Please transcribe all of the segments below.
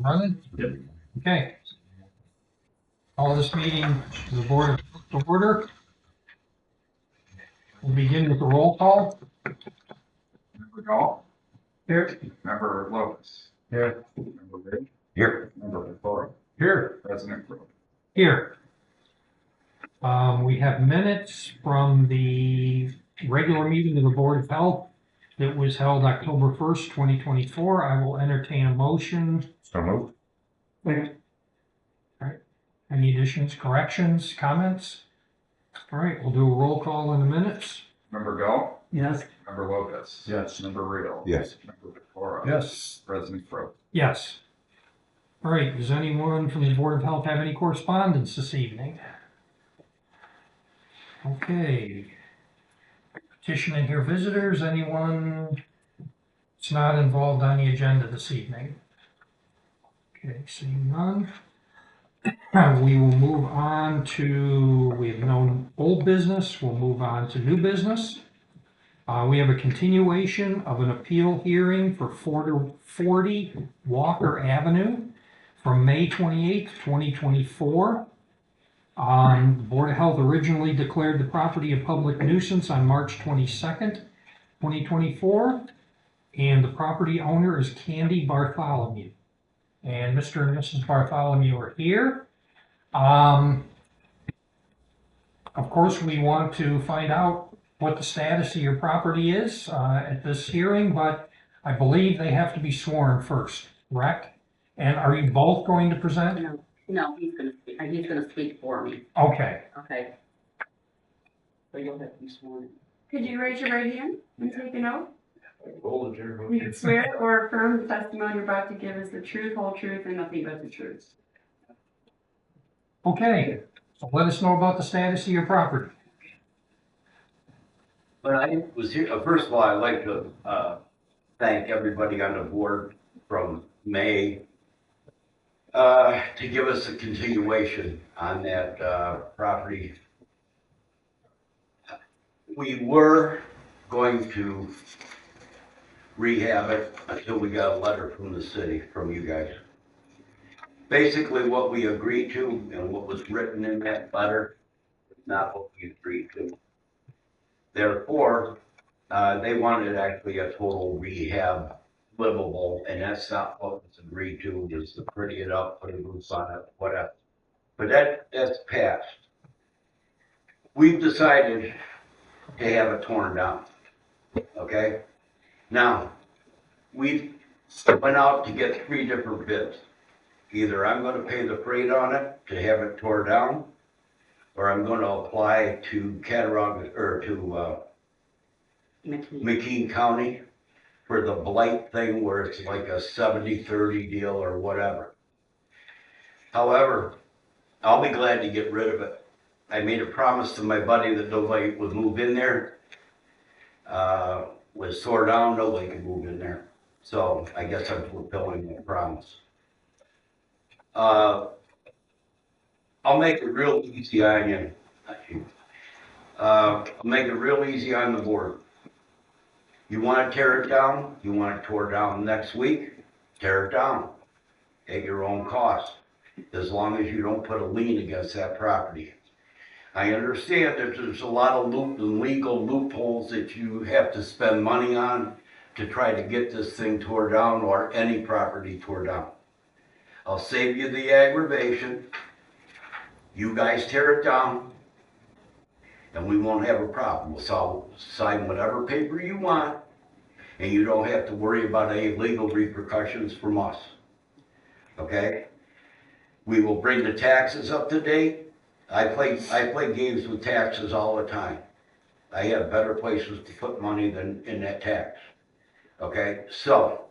Running? Yep. Okay. Call this meeting to the board to order. We'll begin with the roll call. Member Gall, Here. Member Lopez, Here. Member Ridge, Here. Member Pecora, Here. President Crowe. Here. We have minutes from the regular meeting of the Board of Health that was held October 1st, 2024. I will entertain a motion. So moved. All right. Any additions, corrections, comments? All right, we'll do a roll call in the minutes. Member Gall, Yes. Member Lopez. Yes. Member Real. Yes. Member Pecora. Yes. President Crowe. Yes. All right, does anyone from the Board of Health have any correspondence this evening? Okay. Petition and hear visitors, anyone that's not involved on the agenda this evening? Okay, seeing none. We will move on to, we have no old business, we'll move on to new business. We have a continuation of an appeal hearing for 40 Walker Avenue from May 28th, 2024. The Board of Health originally declared the property a public nuisance on March 22nd, 2024, and the property owner is Candy Bartholomew. And Mr. and Mrs. Bartholomew are here. Of course, we want to find out what the status of your property is at this hearing, but I believe they have to be sworn first, correct? And are you both going to present? No, he's gonna speak for me. Okay. Okay. So you'll have to be sworn. Could you raise your right hand and take a oath? Hold it, You swear or affirm the testimony you're about to give is the truth, whole truth, and nothing but the truth. Okay, so let us know about the status of your property. When I was here, first of all, I'd like to thank everybody on the board from May to give us a continuation on that property. We were going to rehab it until we got a letter from the city, from you guys. Basically, what we agreed to and what was written in that letter is not what we agreed to. Therefore, they wanted actually a total rehab livable, and that's not what was agreed to, was to pretty it up, put a roof on it, whatever. But that's passed. We've decided to have it torn down, okay? Now, we went out to get 3 different bids. Either I'm gonna pay the freight on it to have it torn down, or I'm gonna apply to Cattaraugus, or to McKean County for the blight thing where it's like a 70-30 deal or whatever. However, I'll be glad to get rid of it. I made a promise to my buddy that nobody would move in there. Was tore down, nobody could move in there. So I guess I'm fulfilling that promise. I'll make it real easy on you. I'll make it real easy on the board. You want to tear it down? You want it tore down next week? Tear it down at your own cost, as long as you don't put a lien against that property. I understand that there's a lot of legal loopholes that you have to spend money on to try to get this thing tore down, or any property tore down. I'll save you the aggravation. You guys tear it down, and we won't have a problem. We'll sign whatever paper you want, and you don't have to worry about any legal repercussions from us. Okay? We will bring the taxes up to date. I play games with taxes all the time. I have better places to put money than in that tax. Okay? So,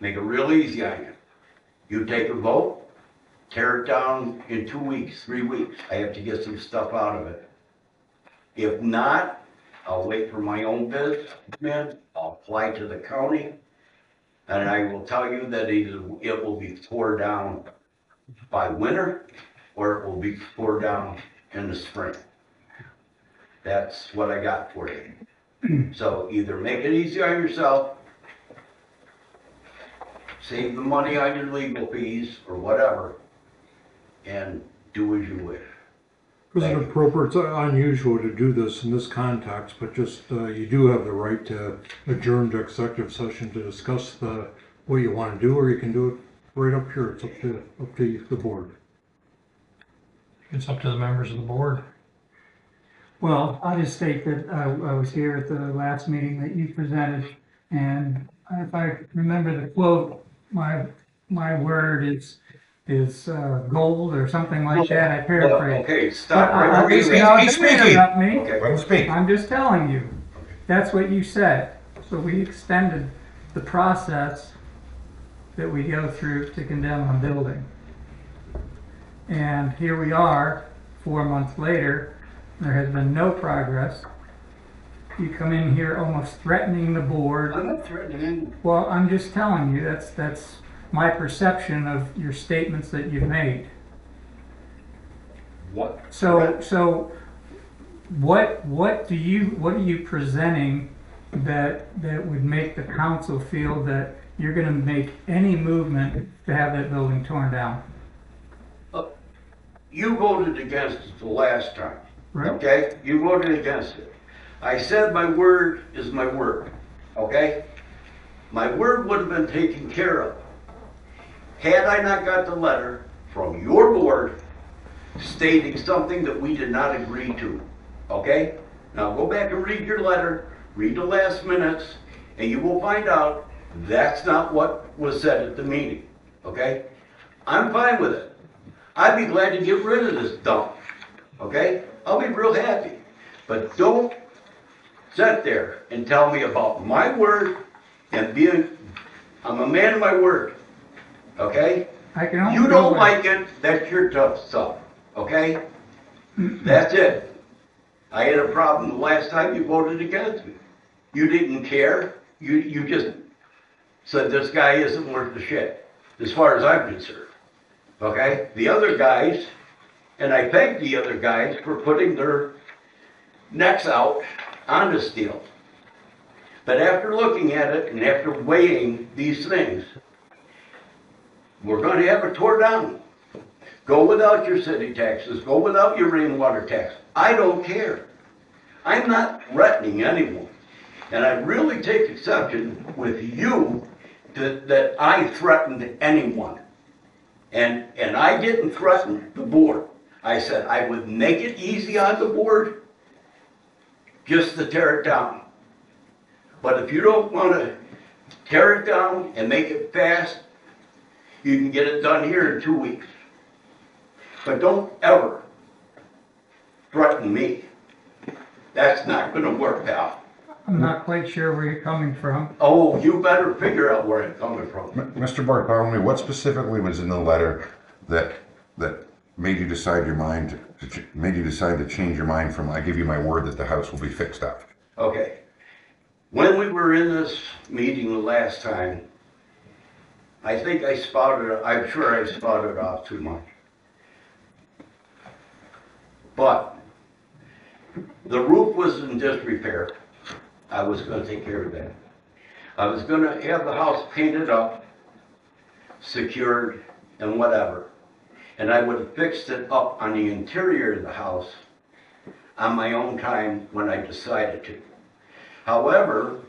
make it real easy on you. You take a vote, tear it down in 2 weeks, 3 weeks. I have to get some stuff out of it. If not, I'll wait for my own business. I'll apply to the county, and I will tell you that either it will be tore down by winter, or it will be tore down in the spring. That's what I got for you. So either make it easy on yourself, save the money on your legal fees or whatever, and do as you wish. Is it appropriate, it's unusual to do this in this context, but just, you do have the right to adjourn to executive session to discuss what you want to do, or you can do it right up here. It's up to the board. It's up to the members of the board. Well, I'll just state that I was here at the last meeting that you presented, and if I remember the quote, my word is gold or something like that. I paraphrase. Okay, stop But right where he's you no, are. don't interrupt me. Okay, Let him speak. I'm just telling you. That's what you said. So we extended the process that we go through to condemn a building. And here we are, 4 months later, there has been no progress. You come in here almost threatening the board. I'm not threatening anyone. Well, I'm just telling you, that's my perception of your statements that you've made. What? So what are you presenting that would make the council feel that you're gonna make any movement to have that building torn down? You voted against it the last time, Right? okay? You voted against it. I said my word is my word, okay? My word would have been taken care of. Had I not got the letter from your board stating something that we did not agree to, okay? Now go back and read your letter, read the last minutes, and you will find out that's not what was said at the meeting, okay? I'm fine with it. I'd be glad to get rid of this dump, okay? I'll be real happy. But don't sit there and tell me about my word and I'm a man of my word, okay? I can only You go don't with- like it, that's your tough stuff, okay? That's it. I had a problem the last time you voted against me. You didn't care, you just said this guy isn't worth the shit, as far as I'm concerned, okay? The other guys, and I thank the other guys for putting their necks out on this deal. But after looking at it and after weighing these things, we're gonna have it tore down. Go without your city taxes, go without your rainwater tax. I don't care. I'm not threatening anyone. And I really take exception with you that I threatened anyone. And I didn't threaten the board. I said I would make it easy on the board just to tear it down. But if you don't wanna tear it down and make it fast, you can get it done here in 2 weeks. But don't ever threaten me. That's not gonna work, pal. I'm not quite sure where you're coming from. Oh, you better figure out where I'm coming from. Mr. Bartholomew, what specifically was in the letter that made you decide to change your mind from, I give you my word that the house will be fixed up? Okay. When we were in this meeting the last time, I think I'm sure I spouted off too much. But the roof was in disrepair. I was gonna take care of that. I was gonna have the house painted up, secured, and whatever. And I would have fixed it up on the interior of the house on my own time when I decided to. However,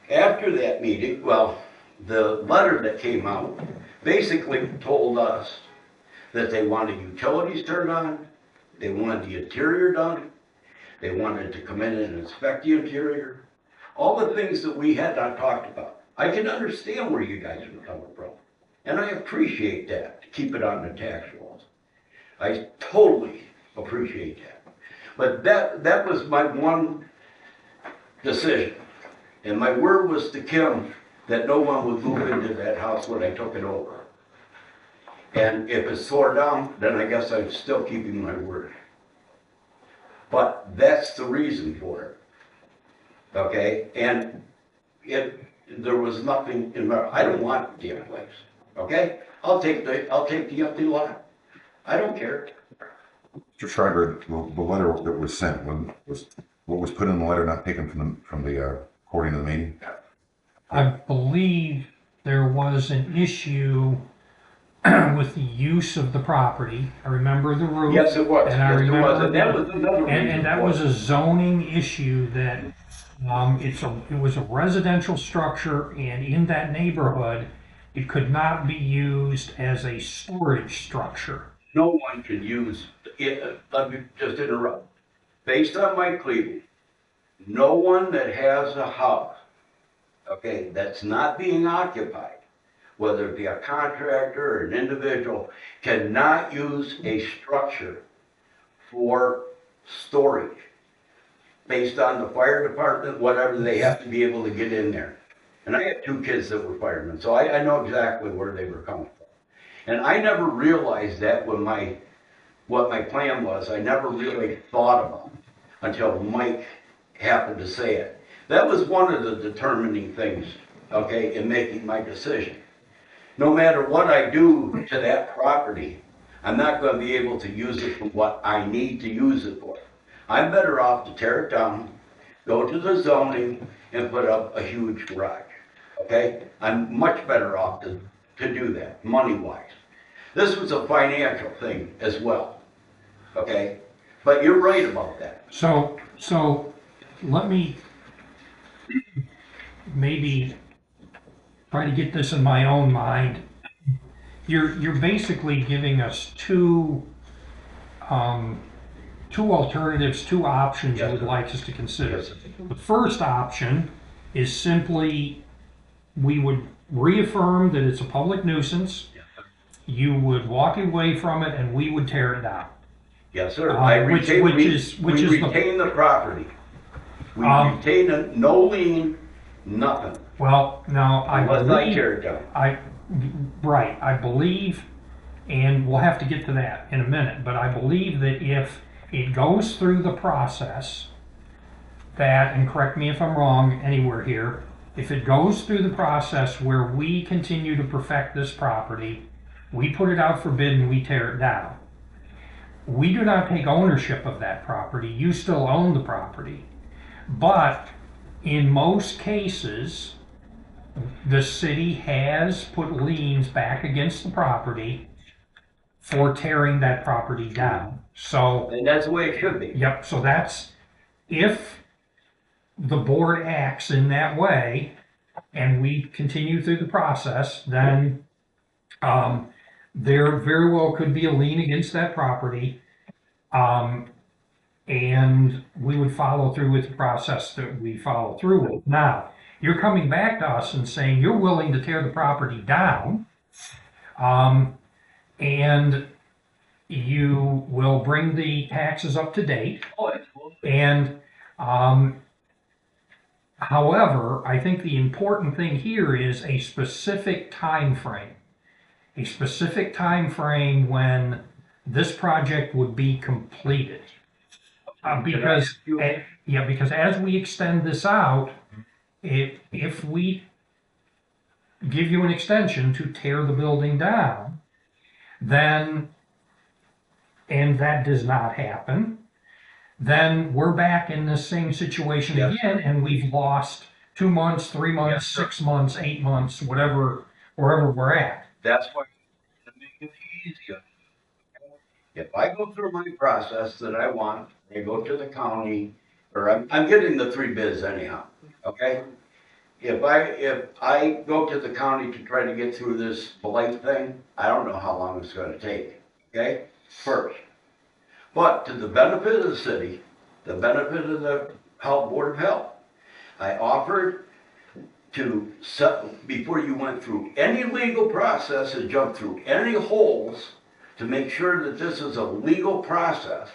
after that meeting, the letter that came out basically told us that they wanted utilities turned on, they wanted the interior done, they wanted to come in and inspect the interior, all the things that we had not talked about. I can understand where you guys were coming from, and I appreciate that, to keep it on the tax rolls. I totally appreciate that. But that was my one decision. And my word was to Kim that no one would move into that house when I took it over. And if it's tore down, then I guess I'm still keeping my word. But that's the reason for it. Okay? And there was nothing in there. I don't want the damn place. Okay? I'll take the empty lot. I don't care. Mr. Schreiber, the letter that was sent, what was put in the letter not taken from the recording of the meeting? I believe there was an issue with the use of the property. I remember the roof. Yes, it was, And I yes, it was, remember and that was another reason. And that for was it. a zoning issue that, it was a residential structure, and in that neighborhood, it could not be used as a storage structure. No one can use, let me just interrupt. Based on my Cleveland, no one that has a house, okay, that's not being occupied, whether it be a contractor or an individual, cannot use a structure for storage. Based on the fire department, whatever, they have to be able to get in there. And I have 2 kids that were firemen, so I know exactly where they were coming from. And I never realized that when what my plan was, I never really thought about it until Mike happened to say it. That was one of the determining things, okay, in making my decision. No matter what I do to that property, I'm not gonna be able to use it for what I need to use it for. I'm better off to tear it down, go to the zoning, and put up a huge garage, okay? I'm much better off to do that, money-wise. This was a financial thing as well, okay? But you're right about that. So let me maybe try to get this in my own mind. You're basically giving us two alternatives, 2 options you Yes, would sir. like us to consider. Yes, sir. The first option is simply, we would reaffirm that it's a public nuisance. You would walk away from it and we would tear it down. Yes, sir. I Which retain, is we the, retain the property. We Um, retain it, no lien, nothing, well, now I unless I believe, tear it down. right, I believe, and we'll have to get to that in a minute, but I believe that if it goes through the process, that, and correct me if I'm wrong anywhere here, if it goes through the process where we continue to perfect this property, we put it out for bid and we tear it down, we do not take ownership of that property, you still own the property. But in most cases, the city has put liens back against the property for tearing that property down. So, And that's the way it should be. yep, so that's, if the board acts in that way and we continue through the process, then there very well could be a lien against that property. And we would follow through with the process that we follow through with. Now, you're coming back to us and saying you're willing to tear the property down, and you will bring the taxes up to date. Oh, And, however, I think the important thing here is a specific time frame. A specific time frame when this project would be completed. Because as we extend this out, if we give you an extension to tear the building down, then, and that does not happen, then we're back in the same situation Yes, again, and we've lost 2 months, 3 months, Yes, sir. 6 months, 8 months, whatever, wherever we're at. That's why, to make it easier. If I go through my process that I want, I go to the county, or I'm getting the 3 bids anyhow, okay? If I go to the county to try to get through this blight thing, I don't know how long it's gonna take, okay? First. But to the benefit of the city, the benefit of the Board of Health, I offered to set, before you went through any legal process and jumped through any holes, to make sure that this is a legal process,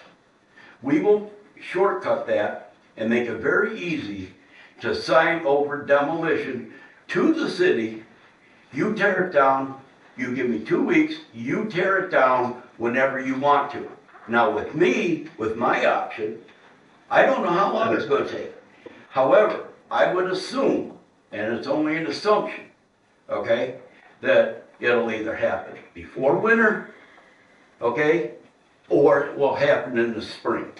we will shortcut that and make it very easy to sign over demolition to the city. You tear it down, you give me 2 weeks, you tear it down whenever you want to. Now with me, with my option, I don't know how long it's gonna take. However, I would assume, and it's only an assumption, okay, that it'll either happen before winter, okay, or it will happen in the spring.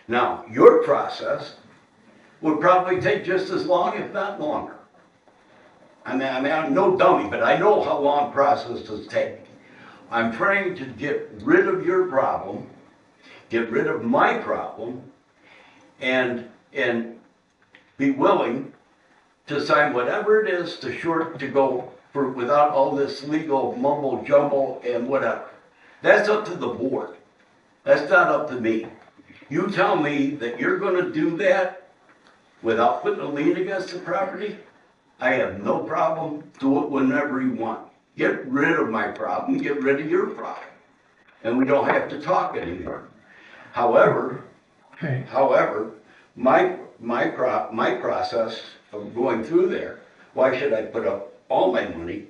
Now, your process would probably take just as long, if not longer. I'm no dummy, but I know how long processes take. I'm trying to get rid of your problem, get rid of my problem, and be willing to sign whatever it is to go for, without all this legal mumbo jumbo and whatever. That's up to the board. That's not up to me. You tell me that you're gonna do that without putting a lien against the property, I have no problem, do it whenever you want. Get rid of my problem, get rid of your problem. And we don't have to talk anymore. However, Okay, my process of going through there, why should I put up all my money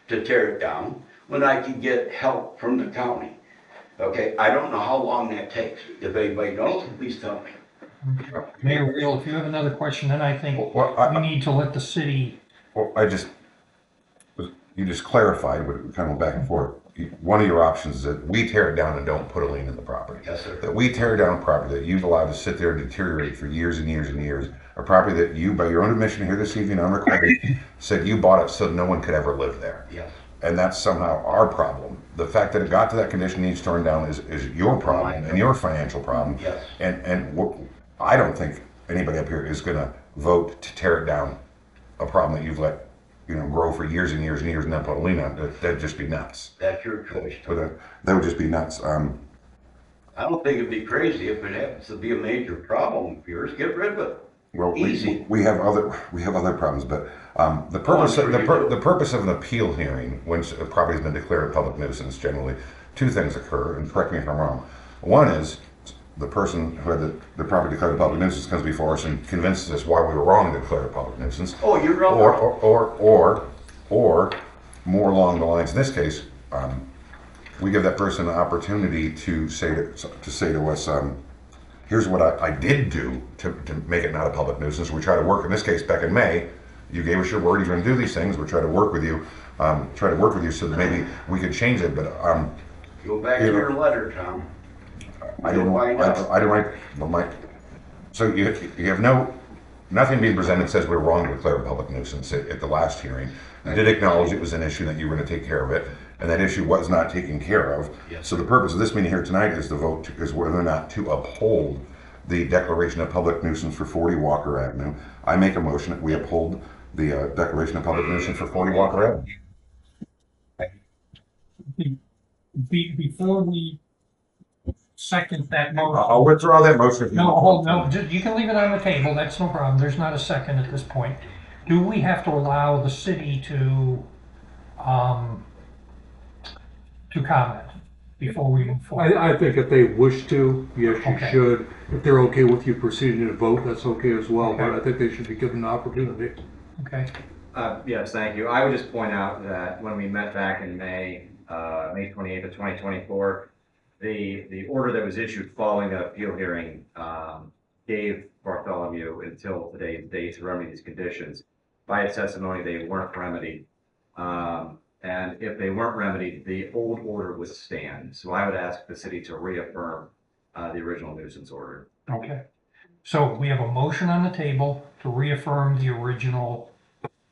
to tear it down when I can get help from the county? Okay, I don't know how long that takes. If anybody knows, please tell me. Mayor Wheel, if you have another question, then I think Well, we need to let the city, Well, you just clarified, we kind of went back and forth. One of your options is that we tear it down and don't put a lien in the property. Yes, sir. That we tear down a property that you've allowed to sit there and deteriorate for years and years and years. A property that you, by your own admission here this evening on recording, said you bought it so no one could ever live there. Yes. And that's somehow our problem. The fact that it got to that condition needs torn down is your problem and your financial problem. Yes. I don't think anybody up here is gonna vote to tear it down, a problem that you've let, grow for years and years and years and then put a lien on it. That'd just be nuts. That's your choice. That would just be nuts. I don't think it'd be crazy if it happens to be a major problem of yours, get rid of it. Well, Easy. we have other problems, but the purpose of an appeal hearing, when a property has been declared a public nuisance, generally two things occur. And correct me if I'm wrong. One is the person who had the property declared a public nuisance comes before us and convinces us why we were wrong to declare a public nuisance. Oh, you're wrong. Or more along the lines. In this case, we give that person an opportunity to say to us. Here's what I did do to make it not a public nuisance. We try to work, in this case, back in May, you gave us your word you're going to do these things. We try to work with you, so that maybe we could change it. But Go back to your letter, Tom. I don't know. So you have nothing being presented says we're wrong to declare a public nuisance at the last hearing. You did acknowledge it was an issue that you were going to take care of it, and that issue was not taken care of. Yes. So the purpose of this meeting here tonight is to vote is whether or not to uphold the declaration of public nuisance for 40 Walker Avenue. I make a motion that we uphold the declaration of public nuisance for 40 Walker Avenue. before we second that motion. I'll withdraw that motion. If you want. No, you can leave it on the table, that's no problem, there's not a second at this point. Do we have to allow the city to comment before we move forward? I think if they wish to, yes, you Okay. should. If they're okay with you proceeding to vote, that's okay as well, but Okay. I think they should be given an opportunity. Okay, Yes, thank you. I would just point out that when we met back in May 28th of 2024, the order that was issued following the appeal hearing gave Bartholomew until today's date to remedy these conditions. By its testimony, they weren't remedied. And if they weren't remedied, the old order would stand. So I would ask the city to reaffirm the original nuisance order. okay. So we have a motion on the table to reaffirm the original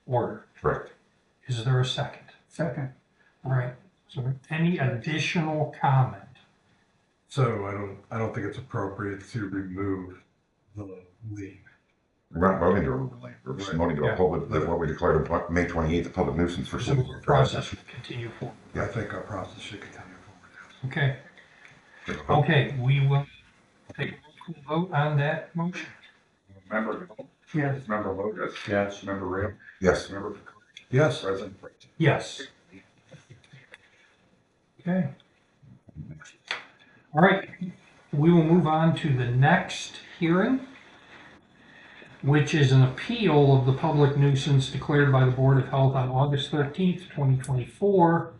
order. Correct. Is there a second? Second. All right, so any additional comment? So I don't think it's appropriate to remove the lien. We're not voting to remove the lien. We're just voting to uphold what we declared on May 28th, a public nuisance for. So the process will continue forward. I think our process should continue forward. Okay, okay, we will take a vote on that motion. Member, Yes. member Lotus. Yes. Member Rio. Yes. Member Yes. President Prince. Yes. Okay. All right, we will move on to the next hearing, which is an appeal of the public nuisance declared by the Board of Health on August 13th, 2024,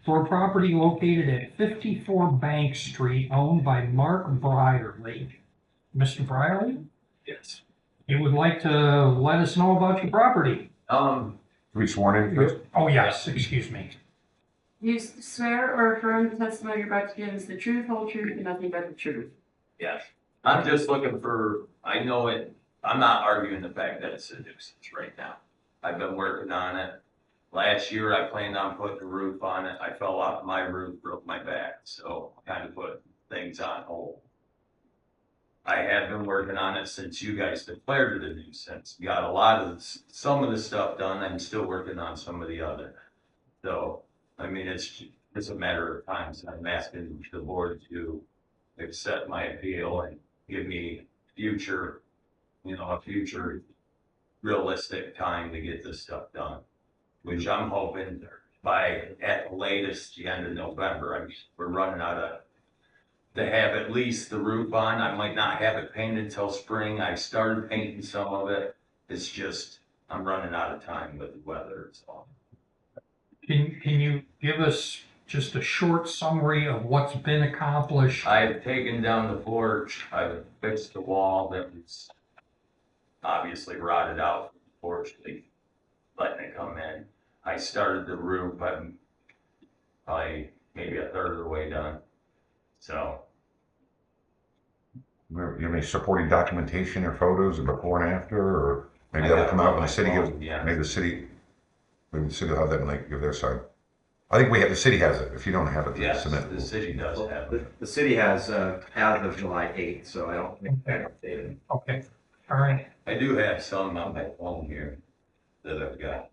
for a property located at 54 Bank Street owned by Mark Brierly. Mr. Brierly, Yes. you would like to let us know about your property? We sworn in first? Oh, yes, excuse me. You swear or affirm the testimony you're about to give is the truth, whole truth, and nothing but the truth. Yes. I'm just looking for, I know it, I'm not arguing the fact that it's a nuisance right now. I've been working on it. Last year, I planned on putting a roof on it. I fell off my roof, broke my back, so kind of put things on hold. I have been working on it since you guys declared it a nuisance. Got a lot of, some of the stuff done. I'm still working on some of the other. So, I mean, it's a matter of time. So I'm asking the board to accept my appeal and give me future, a future realistic time to get this stuff done. Which I'm hoping by, at the latest, the end of November. We're running out of, to have at least the roof on. I might not have it painted until spring. I started painting some of it. It's just, I'm running out of time with the weather, so. Can you give us just a short summary of what's been accomplished? I've taken down the porch, I've fixed the wall that was obviously rotted out, fortunately, letting it come in. I started the roof, I'm probably maybe a third of the way done, so. You have any supporting documentation or photos of before and after, or maybe that'll come out when the city gives, Yeah. maybe the city will have that when they give their side. I think the city has it. If you don't have it, then Yes, submit. the city does have it. The city has, as of July 8th, so I don't think they're updated. Okay, all right. I do have some on my phone here that I've got,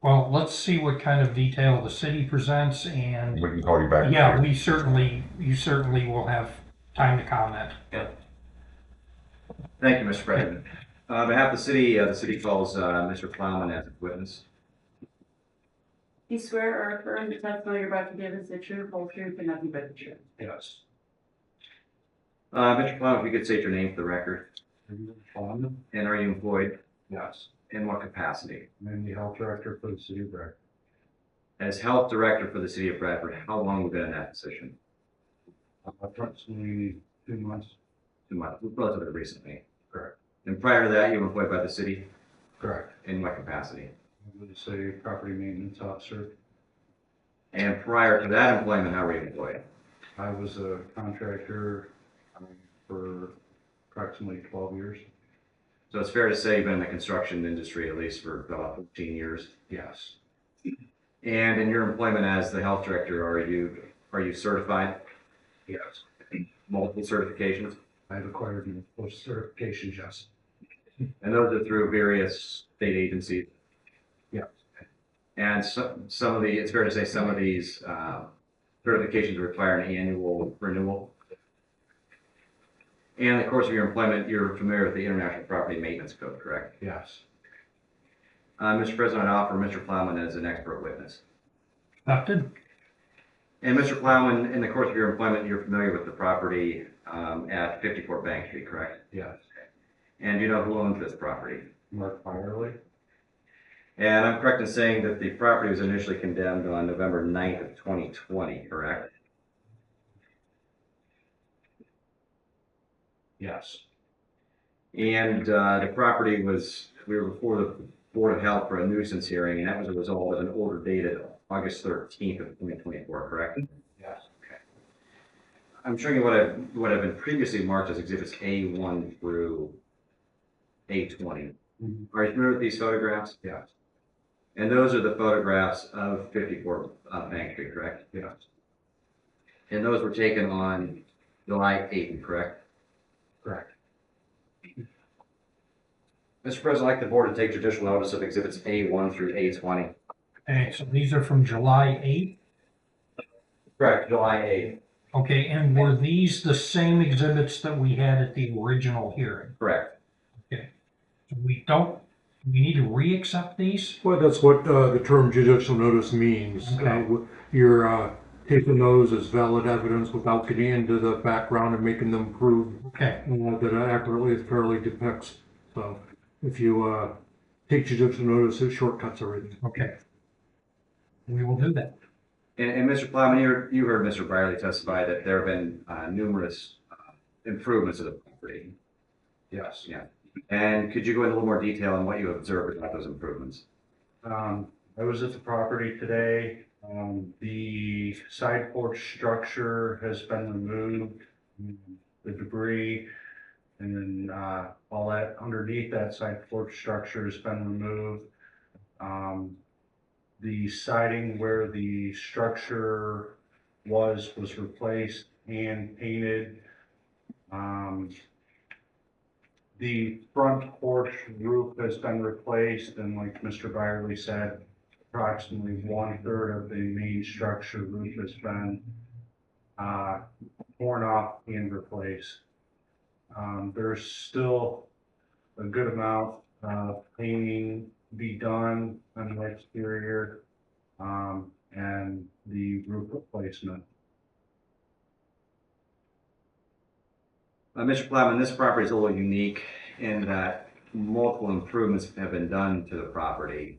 Well, let's see what kind of detail the city presents, and We can call you back. yeah, you certainly will have time to comment. Thank you, Mr. President. On behalf of the city calls Mr. Plowman as a witness. You swear or affirm the testimony you're about to give is the truth, whole truth, and nothing but the truth. Yes. Mr. Plowman, if you could state your name for the record, Fun. and are you employed? Yes. In what capacity? I'm the health director for the city of Bradford. As health director for the city of Bradford, how long have you been in that position? Approximately 2 months. 2 months, relatively recently. Correct. And prior to that, you were employed by the city? Correct. In what capacity? I was a property maintenance officer. And prior to that employment, how were you employed? I was a contractor for approximately 12 years. So it's fair to say you've been in the construction industry at least for about 15 years. Yes. And in your employment as the health director, are you certified? Yes. Multiple certifications? I've acquired multiple certifications, yes. And those are through various state agencies? Yeah. And some of it's fair to say some of these certifications require an annual renewal? And in the course of your employment, you're familiar with the International Property Maintenance Code, correct? Yes. Mr. President, I offer Mr. Plowman as an expert witness. Accepted? And Mr. Plowman, in the course of your employment, you're familiar with the property at 54 Bank Street, correct? Yes. And do you know who owns this property? Mark Firely. And I'm correct in saying that the property was initially condemned on November 9th of 2020, correct? Yes. And the property we were before the Board of Health for a nuisance hearing, and that was a result of an order dated August 13th of 2024, correct? Yes. I'm showing you what have been previously marked as exhibits A1 through A20. Are you familiar with these photographs? Yes. And those are the photographs of 54 Bank Street, correct? Yes. And those were taken on July 8th, correct? Correct. Mr. President, I'd like the board to take judicial notice of exhibits A1 through A20. Okay, so these are from July 8th? Correct, July 8th. Okay, and were these the same exhibits that we had at the original hearing? Correct. So we need to re-accept these? Well, that's what the term judicial notice means. Okay. You're taking those as valid evidence without getting into the background and making them prove Okay, that it accurately and fairly depicts. So if you take judicial notice, it shortcuts everything. okay. We will do that. And Mr. Plowman, you heard Mr. Byerly testify that there have been numerous improvements to the property. Yes. Yeah. And could you go into a little more detail on what you observed about those improvements? I was at the property today. The side porch structure has been removed, the debris, and then all that underneath that side porch structure has been removed. The siding where the structure was replaced and painted. The front porch roof has been replaced, and like Mr. Byerly said, approximately 1/3 of the main structure roof has been torn off and replaced. There's still a good amount of painting to be done on the exterior, and the roof replacement. Mr. Plowman, this property is a little unique in that multiple improvements have been done to the property.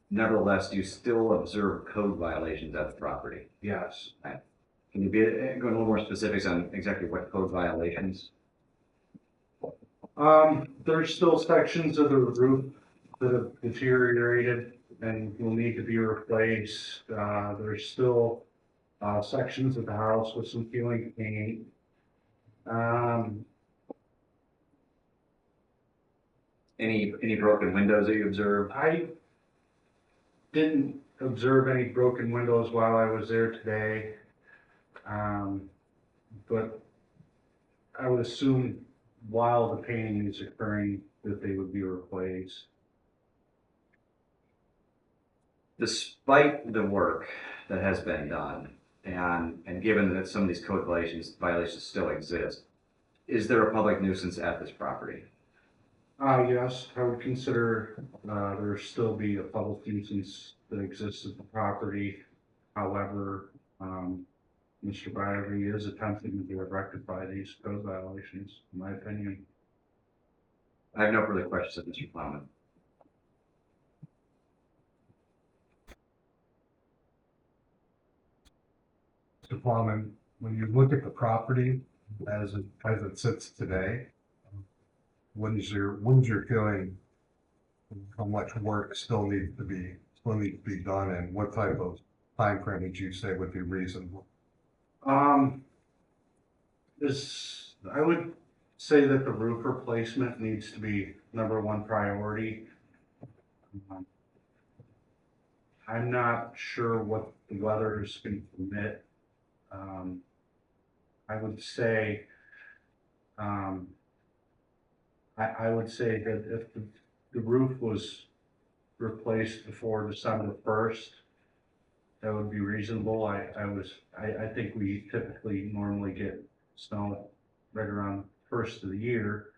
Nevertheless, do you still observe code violations at the property? Yes. Can you go into a little more specifics on exactly what code violations? There's still sections of the roof that have deteriorated and will need to be replaced. There's still sections of the house with some peeling paint. Any broken windows that you observe? I didn't observe any broken windows while I was there today. But I would assume while the painting is occurring that they would be replaced. Despite the work that has been done, and given that some of these code violations still exist, is there a public nuisance at this property? Yes, I would consider, there still be a public nuisance that exists at the property. However, Mr. Byerly is attempting to rectify these code violations, in my opinion. I have no further questions of Mr. Plowman. Mr. Plowman, when you look at the property as it sits today, what is your feeling? How much work still needs to be done, and what type of time frame would you say would be reasonable? I would say that the roof replacement needs to be #1 priority. I'm not sure what the weather is going to permit. I would say, I would say that if the roof was replaced before December 1st, that would be reasonable. I think we typically normally get snow right around first of the year.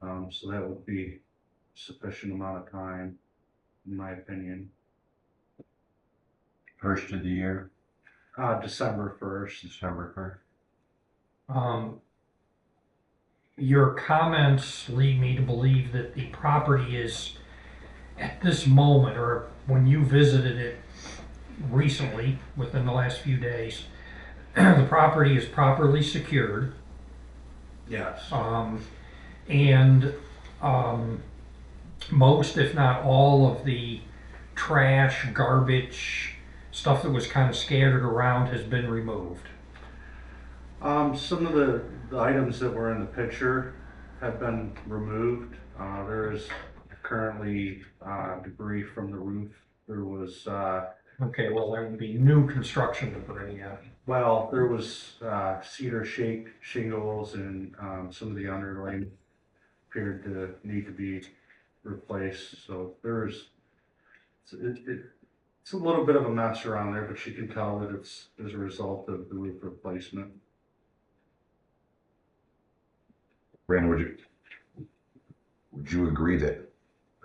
So that would be sufficient amount of time, in my opinion. First of the year, December 1st. December 1st. Your comments lead me to believe that the property is, at this moment, or when you visited it recently, within the last few days, the property is properly secured. Yes. And most, if not all, of the trash, garbage, stuff that was kind of scattered around has been removed. Some of the items that were in the picture have been removed. There is currently debris from the roof. There was, Okay, well, there would be new construction debris, yeah. well, there was cedar shingles, and some of the underlayment appeared to need to be replaced. So it's a little bit of a mess around there, but you can tell that it's as a result of the roof replacement. Brandon, would you agree that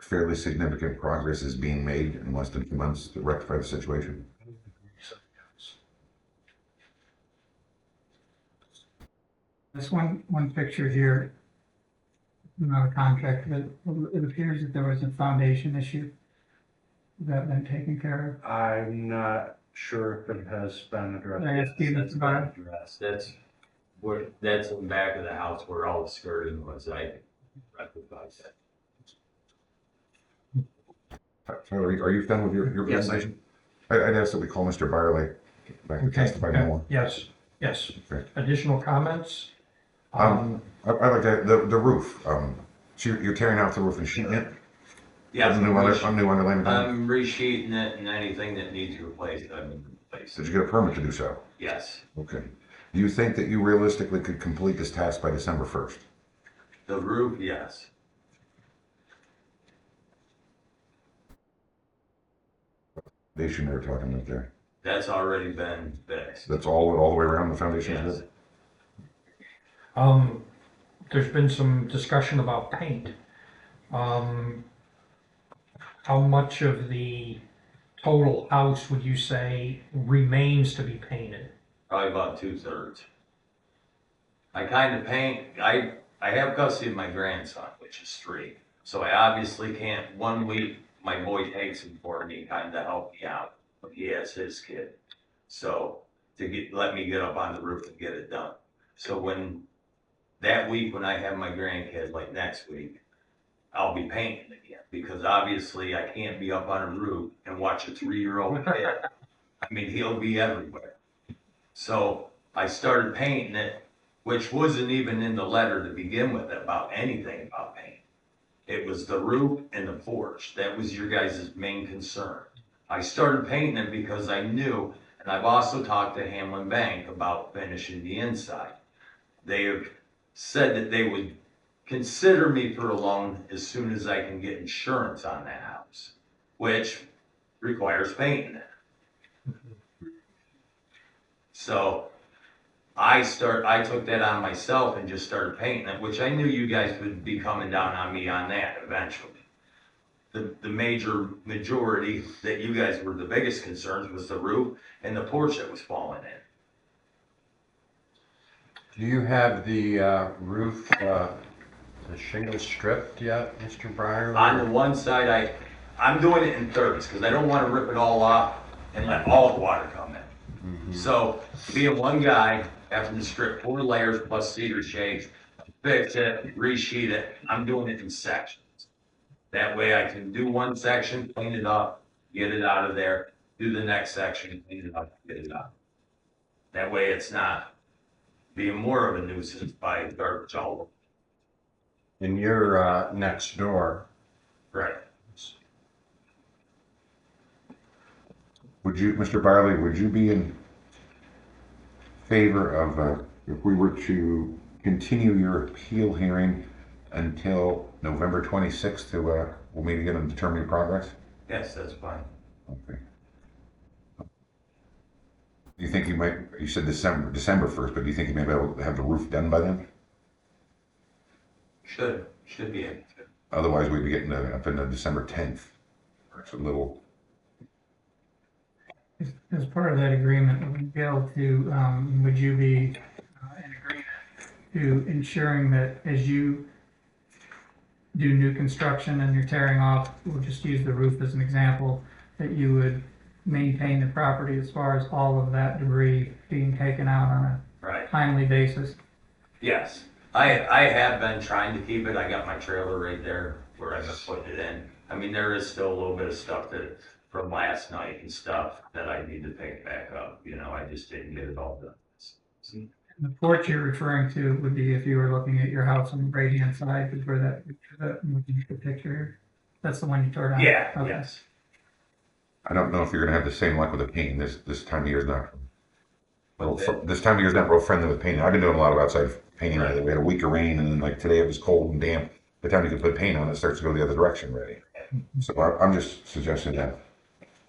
fairly significant progress is being made in less than 2 months to rectify the situation? This one picture here, not a contract, but it appears that there was a foundation issue that been taken care I'm not sure if it has been of. addressed. I asked you That's this about been addressed. That's in the back of the house where all the skirting was. I rectified that. So are you done with your Yes, presentation? I'd ask that we call Mr. Byerly back to Okay, testify no more. Yes, yes. Okay. Additional comments? I'd like to, the roof, so you're tearing out the roof and sheeting it? Yes, A new underlayment done? I'm resheeting it, and anything that needs replaced, I'm replacing. Did you get a permit to do so? Yes, Okay. Do you think that you realistically could complete this task by December 1st? the roof, yes. Foundation they were talking about there. That's already been fixed. That's all the way around the foundation is Yes. good? There's been some discussion about paint. Um, how much of the total house would you say remains to be painted? Probably about 2/3. I kind of paint, I have custody of my grandson, which is 3. So I obviously can't, one week, my boy takes him for me, kind of help me out. But he has his kid. So let me get up on the roof and get it done. So that week when I have my grandkid, like next week, I'll be painting again. Because obviously I can't be up on a roof and watch a 3-year-old kid. I mean, he'll be everywhere. So I started painting it, which wasn't even in the letter to begin with about anything about paint. It was the roof and the porch. That was your guys' main concern. I started painting it because I knew, and I've also talked to Hamlin Bank about finishing the inside. They have said that they would consider me for a loan as soon as I can get insurance on that house, which requires painting it. So I took that on myself and just started painting it, which I knew you guys would be coming down on me on that eventually. The majority that you guys were the biggest concerns was the roof and the porch that was falling in. Do you have the roof, the shingles stripped yet, Mr. Breyer? On the one side, I'm doing it in thirds because I don't want to rip it all off and let all the water come in. So being one guy, having to strip 4 layers plus cedar shakes, fix it, resheet it, I'm doing it in sections. That way I can do one section, clean it up, get it out of there, do the next section, clean it up, get it out. That way it's not being more of a nuisance by garbage all over. And you're next door. Right. Would you, Mr. Barley, would you be in favor of, if we were to continue your appeal hearing until November 26th to, we'll meet again and determine your progress? Yes, that's fine. Okay. Do you think you said December 1st, but do you think you may be able to have the roof done by then? Should be able to. Otherwise, we'd be getting up into December 10th. It's a little, As part of that agreement, would you be able to, would you be in agreement to ensuring that as you do new construction and you're tearing off, we'll just use the roof as an example, that you would maintain the property as far as all of that debris being taken out on a Right. timely basis? Yes, I have been trying to keep it. I got my trailer right there where I've been putting it in. I mean, there is still a little bit of stuff from last night and stuff that I need to pick back up. You know, I just didn't get it all done. The porch you're referring to would be if you were looking at your house on the right-hand side, is where that, looking at the picture here. That's the one you tore down? Yeah, Okay. yes. I don't know if you're gonna have the same luck with the painting. This time of year is not, What's that? this time of year is not real friendly with painting. I've been doing a lot of outside painting lately. Right. We had a week of rain and then like today it was cold and damp. By the time you can put paint on it, starts to go the other direction already. So I'm just suggesting that,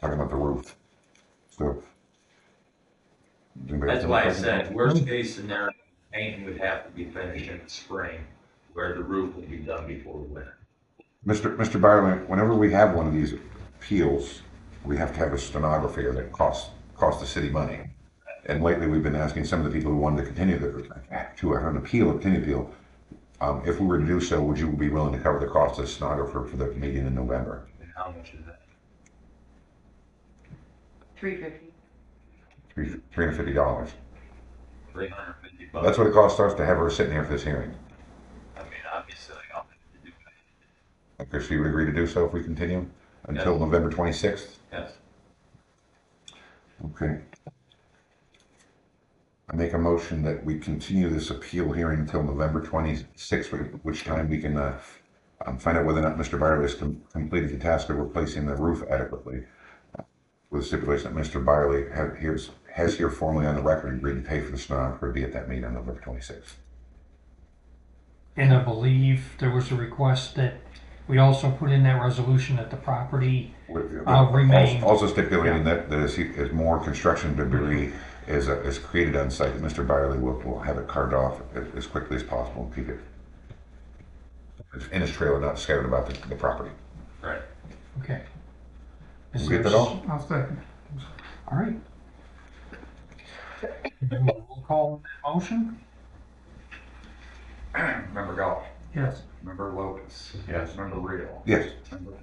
talking about the roof. So. That's why I said, worst case scenario, painting would have to be finished in the spring, where the roof would be done before winter. Mr. Byerly, whenever we have one of these appeals, we have to have a stenographer that costs the city money. And lately, we've been asking some of the people who wanted to continue to have an appeal, if we were to do so, would you be willing to cover the cost of the stenographer for the meeting in November? And how much is that? $350. $350. $350. That's what it costs us to have her sitting here for this hearing. I mean, obviously, I'll have to do it. Okay, so you would agree to do so if we continue until Yes. November 26th? Yes. Okay. I make a motion that we continue this appeal hearing until November 26th, which time we can Find out whether or not Mr. Byerly has completed the task of replacing the roof adequately. With the stipulation that Mr. Byerly has here formally on the record agreed to pay for the stenographer to be at that meeting on November 26th. And I believe there was a request that we also put in that resolution that the property remain. Also stipulating that as more construction debris is created on site, that Mr. Byerly will have it carted off as quickly as possible and keep it in his trailer, not scattered about the property. Right. Okay. We get that all? I'll second. All right. We'll call on that motion. Member Galt, Yes. Member Lopez. Yes. Member Real. Yes. Member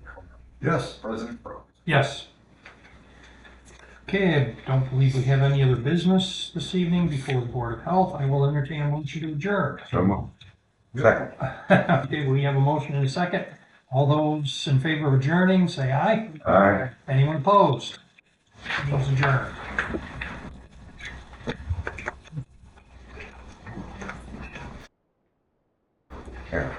Yes. President Pro. Yes. Okay, I don't believe we have any other business this evening before the Board of Health. I will entertain a motion to adjourn. So moved. Second. Okay, we have a motion and a second. All those in favor of adjourning, say aye. Aye. Anyone opposed? Meeting's adjourned. Here.